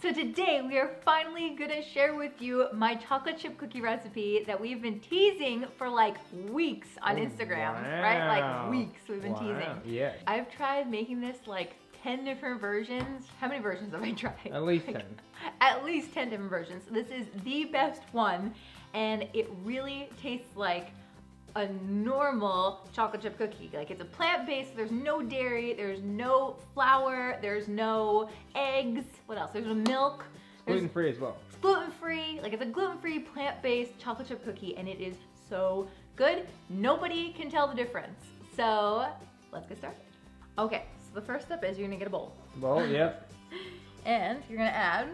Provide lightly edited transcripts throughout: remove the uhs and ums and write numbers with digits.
So today we are finally gonna share with you my chocolate chip cookie recipe that we've been teasing for like weeks on Instagram, right? Like weeks we've been teasing. Yeah. I've tried making this like 10 different versions. How many versions have I tried? At least 10. At least 10 different versions. This is the best one, and it really tastes like a normal chocolate chip cookie. Like, it's a plant-based, there's no dairy, there's no flour, there's no eggs. What else? There's no milk. Gluten-free as well. It's gluten-free. Like, it's a gluten-free, plant-based chocolate chip cookie, and it is so good. Nobody can tell the difference. So let's get started. Okay, so the first step is you're gonna get a bowl. Bowl, yep. And you're gonna add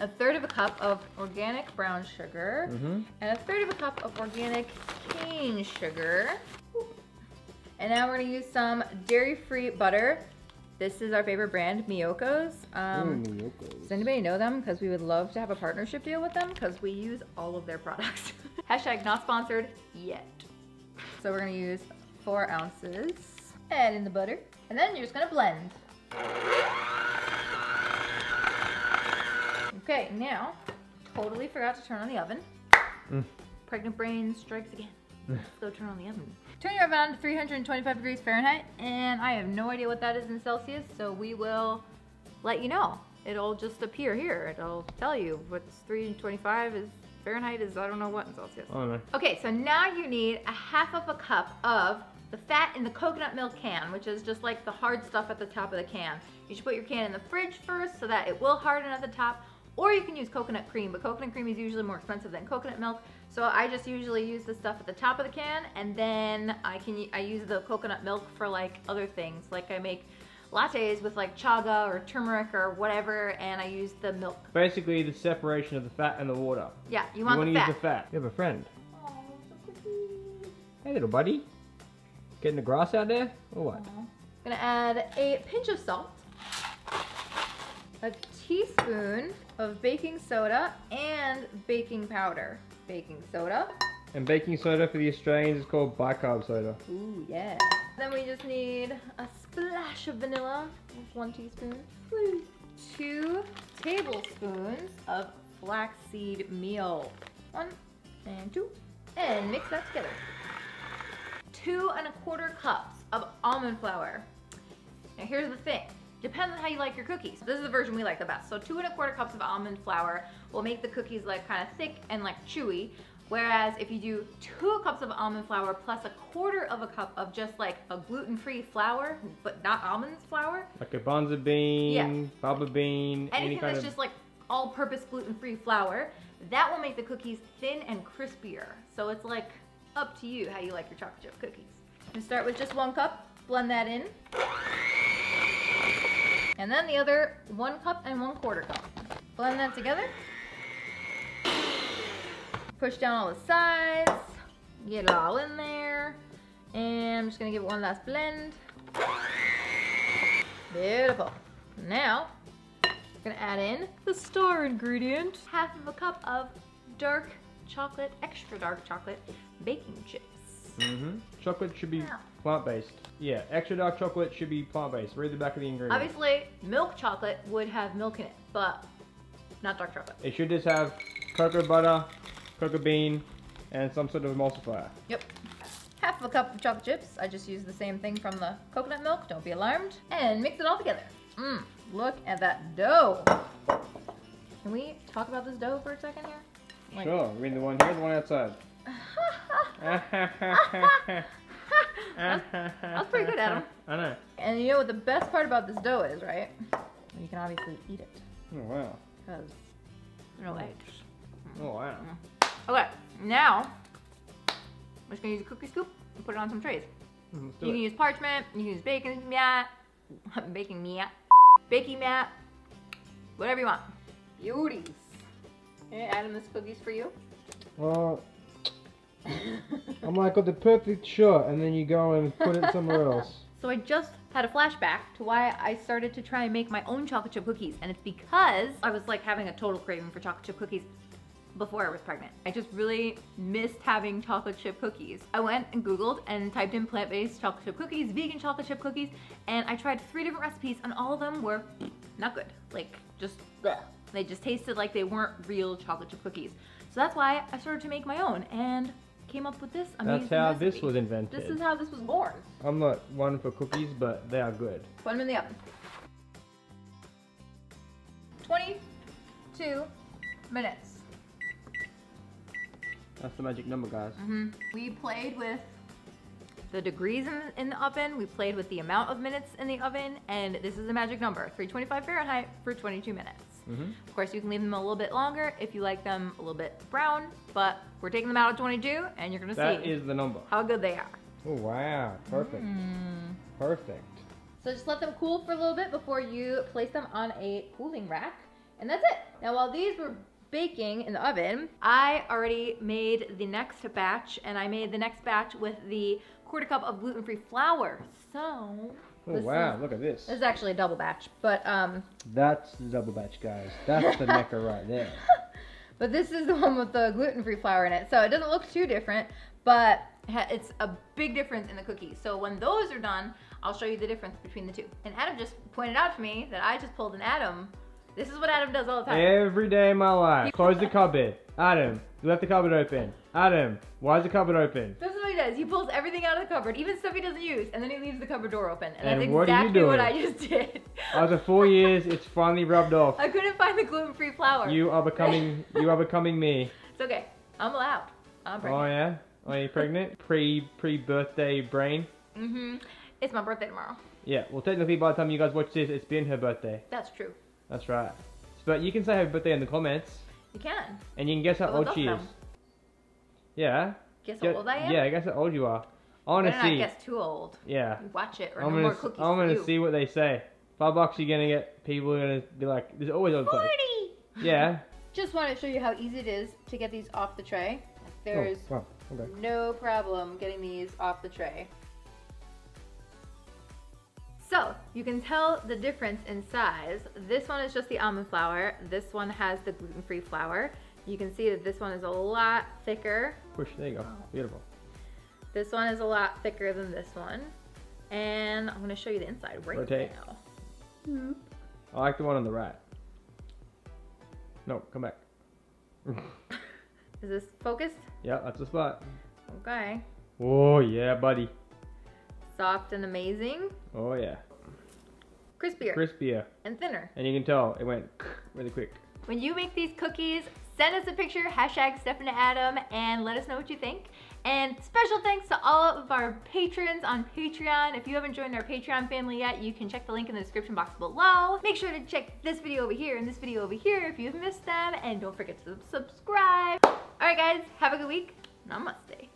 1/3 cup of organic brown sugar and 1/3 cup of organic cane sugar. And now we're gonna use some dairy-free butter. This is our favorite brand, Miyoko's. Miyoko's. Does anybody know them? Because we would love to have a partnership deal with them because we use all of their products. Hashtag not sponsored yet. So we're gonna use 4 ounces. Add in the butter. And then you're just gonna blend. Okay, now, totally forgot to turn on the oven. Pregnant brain strikes again. Let's go turn on the oven. Turn your oven on to 325 degrees Fahrenheit, and I have no idea what that is in Celsius, so we will let you know. It'll just appear here. It'll tell you what's 325 is Fahrenheit is I don't know what in Celsius. Oh, no. Okay, so now you need 1/2 cup of the fat in the coconut milk can, which is just like the hard stuff at the top of the can. You should put your can in the fridge first so that it will harden at the top. Or you can use coconut cream, but coconut cream is usually more expensive than coconut milk. So I just usually use the stuff at the top of the can, and then I use the coconut milk for like other things. Like I make lattes with like chaga or turmeric or whatever, and I use the milk. Basically the separation of the fat and the water. Yeah, you want the use fat. the fat. You have a friend. Oh, so pretty. Hey little buddy. Getting the grass out there? Or what? I'm gonna add a pinch of salt, a teaspoon of baking soda and baking powder. Baking soda. And baking soda for the Australians is called bicarb soda. Ooh, yeah. Then we just need a splash of vanilla, 1 teaspoon. 2 tablespoons of flaxseed meal. 1 and 2. And mix that together. 2 1/4 cups of almond flour. Now here's the thing. Depends on how you like your cookies. This is the version we like the best. So 2 1/4 cups of almond flour will make the cookies like kind of thick and like chewy. Whereas if you do 2 cups of almond flour plus 1/4 cup of just like a gluten-free flour, but not almond flour. Like a bonza bean, baba bean, Anything any kind that's of... just like all-purpose gluten-free flour, that will make the cookies thin and crispier. So it's like up to you how you like your chocolate chip cookies. You start with just 1 cup, blend that in. And then the other 1 cup and 1/4 cup. Blend that together. Push down all the sides. Get it all in there. And I'm just gonna give it one last blend. Beautiful. Now, I'm gonna add in the star ingredient. 1/2 cup of dark chocolate, extra dark chocolate baking chips. Chocolate should be plant-based. Yeah, extra dark chocolate should be plant-based. Read the back of the ingredients. Obviously, milk chocolate would have milk in it, but not dark chocolate. It should just have cocoa butter, cocoa bean, and some sort of emulsifier. Yep. 1/2 cup of chocolate chips. I just used the same thing from the coconut milk, don't be alarmed. And mix it all together. Look at that dough. Can we talk about this dough for a second here? Like, sure, I mean the one here, the one outside. That's pretty good, Adam. I know. And you know what the best part about this dough is, right? You can obviously eat it. Oh wow. Because no eggs. Oh wow. Okay, now I'm just gonna use a cookie scoop and put it on some trays. Let's do You it. can use parchment, you can use baking mat, baking mat, whatever you want. Beauties. Okay, Adam, this cookie's for you. Well, I'm like, got the perfect shot, and then you go and put it somewhere else. So I just had a flashback to why I started to try and make my own chocolate chip cookies, and it's because I was like having a total craving for chocolate chip cookies before I was pregnant. I just really missed having chocolate chip cookies. I went and Googled and typed in plant-based chocolate chip cookies, vegan chocolate chip cookies, and I tried 3 different recipes, and all of them were not good. Like, just, bleh. They just tasted like they weren't real chocolate chip cookies. So that's why I started to make my own and came up with this amazing That's how recipe. this was invented. This is how this was born. I'm not one for cookies, but they are good. Put them in the oven. 22 minutes. That's the magic number, guys. We played with the degrees in the oven, we played with the amount of minutes in the oven, and this is the magic number, 325 Fahrenheit for 22 minutes. Of course, you can leave them a little bit longer if you like them a little bit brown, but we're taking them out at 22, and you're gonna see That is the number. how good they are. Oh, wow. Perfect. Perfect. So just let them cool for a little bit before you place them on a cooling rack, and that's it. Now, while these were baking in the oven, I already made the next batch, and I made the next batch with the 1/4 cup of gluten-free flour. So, Oh, wow. Look at this. This is actually a double batch, but That's the double batch, guys. That's the mecca right there. but this is the one with the gluten-free flour in it. So it doesn't look too different, but it's a big difference in the cookies. So when those are done, I'll show you the difference between the two. And Adam just pointed out to me that I just pulled an Adam. This is what Adam does all the time. Every day of my life. Close the cupboard. Adam, you left the cupboard open. Adam, why is the cupboard open? This is what he does. He pulls everything out of the cupboard, even stuff he doesn't use, and then he leaves the cupboard door open. And that's what are you exactly doing? what I just did. After 4 years, it's finally rubbed off. I couldn't find the gluten-free flour. You are becoming me. It's okay. I'm allowed. I'm pregnant. Oh yeah? Are you pregnant? Pre-birthday brain? It's my birthday tomorrow. Yeah, well technically by the time you guys watch this, it's been her birthday. That's true. That's right. But you can say happy birthday in the comments. You can. And you can guess how old she is. Yeah. Guess how old I am? Yeah, guess how old you are. I want to see. Better not guess too old. Yeah. You watch it, or I'm no more cookies I'm for gonna you. see what they say. $5 you're gonna get. People are gonna be like, there's always old 40! Yeah. Just want to show you how easy it is to get these off the tray. There's Okay. no problem getting these off the tray. So, you can tell the difference in size. This one is just the almond flour. This one has the gluten-free flour. You can see that this one is a lot thicker. Push, there you go. Beautiful. This one is a lot thicker than this one. And I'm gonna show you the inside right Rotate. now. I like the one on the right. No, come back. Is this focused? Yeah, that's the spot. Okay. Oh yeah, buddy. Soft and amazing. Oh yeah. Crispier. Crispier. And thinner. And you can tell it went really quick. When you make these cookies, send us a picture, #Steph and Adam, and let us know what you think. And special thanks to all of our patrons on Patreon. If you haven't joined our Patreon family yet, you can check the link in the description box below. Make sure to check this video over here and this video over here if you've missed them, and don't forget to subscribe. All right guys, have a good week. Namaste.